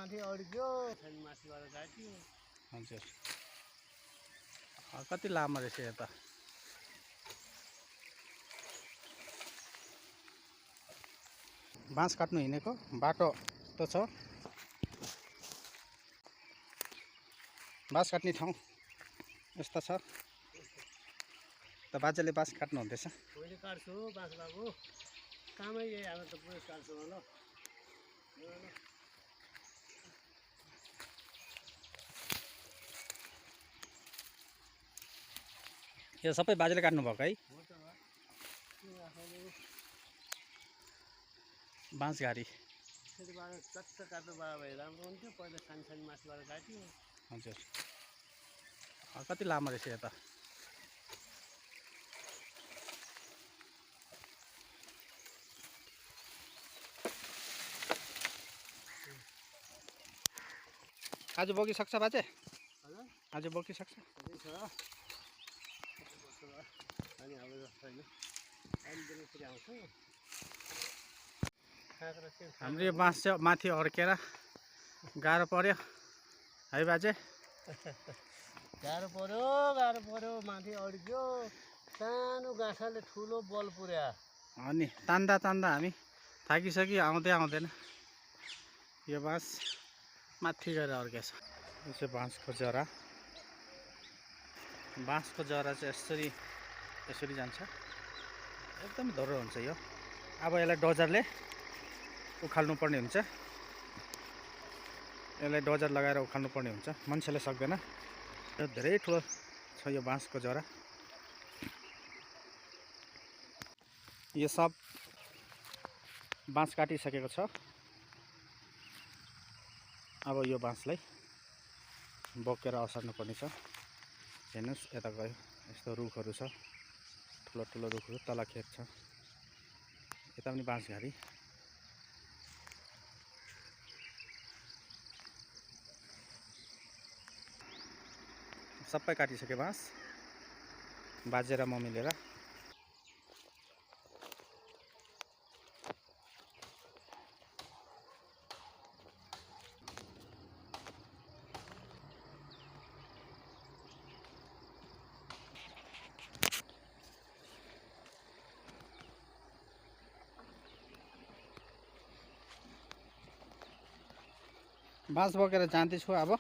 माथि अड्क्यो माथिबाट काट्यो। हजुर कति लामो रहेछ यता बाँस काट्नु हिँडेको बाटो त छ बाँस काट्ने ठाउँ यस्तो छ त बाजेले बाँस काट्नु हुँदैछ मैले काट्छु बाँस बाबु कामै यही अब त पुरै काट्छु ल यो सबै बाजेले काट्नु भएको है बाँस घारी त्यसबाट चट्ट काट्नु भए भए राम्रो हुन्थ्यो पहिला सानो सानो माथिबाट काट्यो। हजुर कति लामो रहेछ यता आज बोकिसक्छ बाजे आज बोकिसक्छ अनि अब छैन अहिले बेलुकी आउँछ हाम्रो यो बाँस चाहिँ माथि अड्केर गाह्रो पर्यो है बाजे गाह्रो पर्यो माथि अड्क्यो सानो गाँसाले ठुलो बल पुर्या अनि तान्दा तान्दा हामी थाकिसक्यो आउँदैन यो बाँस माथि गएर अड्केछ यो चाहिँ बाँसको जरा चाहिँ यसरी जान्छ एकदम धरो हुन्छ यो अब यसलाई डोजरले उखाल्नु पर्ने हुन्छ यसलाई डोजर लगाएर उखाल्नु पर्ने हुन्छ मान्छेले सक्दैन यो धेरै ठुलो छ यो बाँसको जरा यो सब बाँस काटिसकेको छ अब यो बाँसलाई बोकेर असर्नु पर्ने छ हेर्नुहोस् यता गयो यस्तो रुखहरू छ ठुलो ठुलो रुखहरू तल खेत छ यता पनि बाँस घारी सबै काटिसके बाँस बाजे र म मिलेर बाँस बोकेर जाँदैछु अब